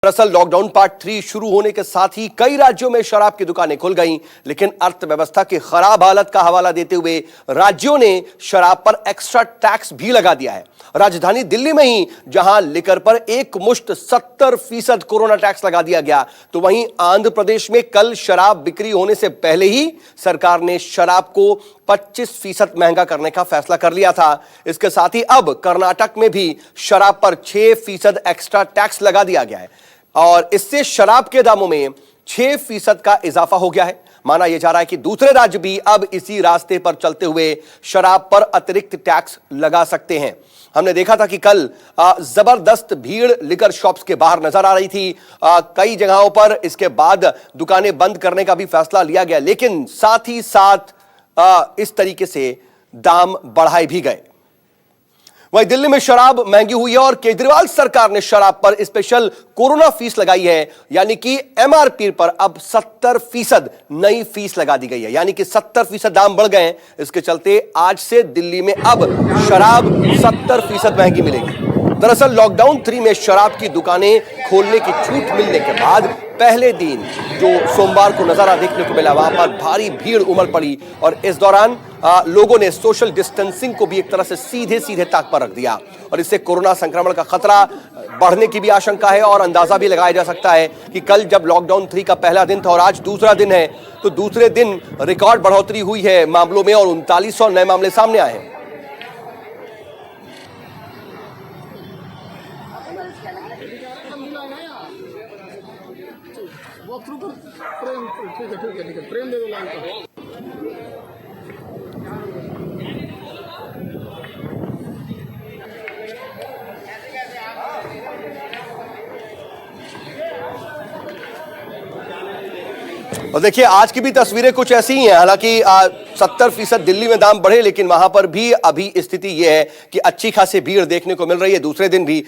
दरअसल lockdown part 3 शुरू होने के साथ ही कई राज्यों में शराब की दुकानें खुल गईं, लेकिन अर्थव्यवस्था की खराब हालत का हवाला देते हुए राज्यों ने शराब पर एक्स्ट्रा टैक्स भी लगा दिया है। राजधानी दिल्ली में ही जहां लिकर पर एक मुश्त 70% कोरोना टैक्स लगा दिया गया, तो वहीं आंध्र प्रदेश में कल शराब बिक्री होने से पहले ही सरकार ने शराब को 25% महंगा करने का फैसला कर लिया था। इसके साथ ही अब कर्नाटक में भी शराब पर 6% एक्स्ट्रा टैक्स लगा दिया गया है और इससे शराब के दामों में 6% का इजाफा हो गया है। माना यह जा रहा है कि दूसरे राज्य भी अब इसी रास्ते पर चलते हुए शराब पर अतिरिक्त टैक्स लगा सकते हैं। हमने देखा था कि कल जबरदस्त भीड़ लिकर शॉप्स के बाहर नजर आ रही थी। कई जगहों पर इसके बाद दुकानें बंद करने का भी फैसला लिया गया, लेकिन साथ ही साथ इस तरीके से दाम बढ़ाए भी गए। वहीं दिल्ली में शराब महंगी हुई है और केजरीवाल सरकार ने शराब पर स्पेशल कोरोना फीस लगाई है, यानी कि एमआरपी पर अब 70% नई फीस लगा दी गई है, यानी कि 70% दाम बढ़ गए हैं। इसके चलते आज से दिल्ली में अब शराब 70% महंगी मिलेगी। दरअसल लॉकडाउन 3 में शराब की दुकानें खोलने की छूट मिलने के बाद पहले दिन जो सोमवार को नजारा देखने को मिला, वहां पर भारी भीड़ उमड़ पड़ी और इस दौरान लोगों ने सोशल डिस्टेंसिंग को भी एक तरह से सीधे ताक पर रख दिया और इससे कोरोना संक्रमण का खतरा बढ़ने की भी आशंका है। और अंदाजा भी लगाया जा सकता है कि कल जब लॉकडाउन 3 का पहला दिन था और आज दूसरा दिन है, तो दूसरे दिन रिकॉर्ड बढ़ोतरी हुई है मामलों में और 3900 नए मामले सामने आए हैं। फ्रेम दे दो लाइन का। और देखिए आज की भी तस्वीरें कुछ ऐसी ही हैं। हालांकि 70% दिल्ली में दाम बढ़े, लेकिन वहां पर भी अभी स्थिति यह है कि अच्छी खासी भीड़ देखने को मिल रही है दूसरे दिन भी।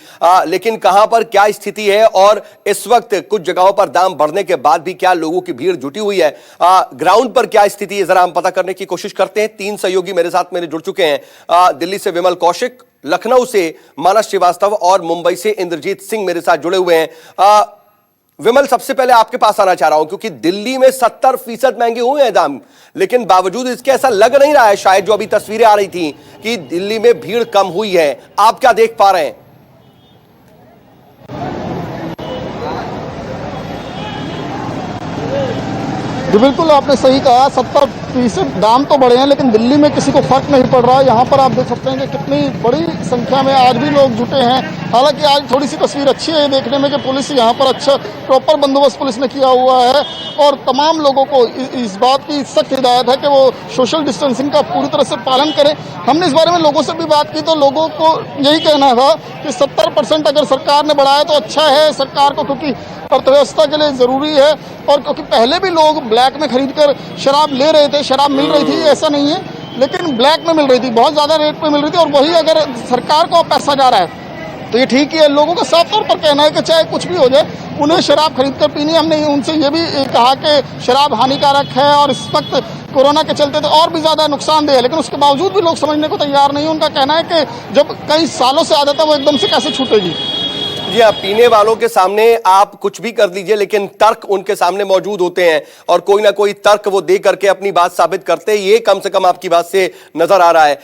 लेकिन कहां पर क्या स्थिति है और इस वक्त कुछ जगहों पर दाम बढ़ने के बाद भी क्या लोगों की भीड़ जुटी हुई है, ग्राउंड पर क्या स्थिति है, जरा हम पता करने की कोशिश करते हैं। 3 सहयोगी मेरे साथ जुड़ चुके हैं। दिल्ली से विमल कौशिक, लखनऊ से मानस श्रीवास्तव और मुंबई से इंद्रजीत सिंह मेरे साथ जुड़े हुए हैं। विमल, सबसे पहले आपके पास आना चाह रहा हूं क्योंकि दिल्ली में 70% महंगे हुए हैं दाम, लेकिन बावजूद इसके ऐसा लग नहीं रहा है, शायद जो अभी तस्वीरें आ रही थी कि दिल्ली में भीड़ कम हुई है। आप क्या देख पा रहे हैं? जी बिल्कुल, आपने सही कहा। 70% दाम तो बढ़े हैं, लेकिन दिल्ली में किसी को फर्क नहीं पड़ रहा है। यहाँ पर आप देख सकते हैं कि कितनी बड़ी संख्या में आज भी लोग जुटे हैं। हालांकि आज थोड़ी सी तस्वीर अच्छी है देखने में कि पुलिस यहाँ पर अच्छा प्रॉपर बंदोबस्त पुलिस ने किया हुआ है और तमाम लोगों को इस बात की सख्त हिदायत है कि वो सोशल डिस्टेंसिंग का पूरी तरह से पालन करें। हमने इस बारे में लोगों से भी बात की तो लोगों को यही कहना था कि 70% अगर सरकार ने बढ़ाया तो अच्छा है सरकार को, क्योंकि अर्थव्यवस्था के लिए जरूरी है और क्योंकि पहले भी लोग ब्लैक में खरीदकर शराब ले रहे थे, शराब मिल रही थी, ऐसा नहीं है, लेकिन ब्लैक में मिल रही थी, बहुत ज्यादा रेट पे मिल रही थी और वही अगर सरकार को पैसा जा रहा है तो ये ठीक ही है। लोगों का साफ तौर पर कहना है कि चाहे कुछ भी हो जाए उन्हें शराब खरीद कर पीनी। हमने उनसे ये भी कहा कि शराब हानिकारक है और इस वक्त कोरोना के चलते तो और भी ज्यादा नुकसानदेह है, लेकिन उसके बावजूद भी लोग समझने को तैयार नहीं है। उनका कहना है कि जब कई सालों से आदत है वो एकदम से कैसे छूटेगी। जी हाँ, पीने वालों के सामने आप कुछ भी कर लीजिए, लेकिन तर्क उनके सामने मौजूद होते हैं और कोई ना कोई तर्क वो दे करके अपनी बात साबित करते हैं। ये कम से कम आपकी बात से नजर आ रहा है।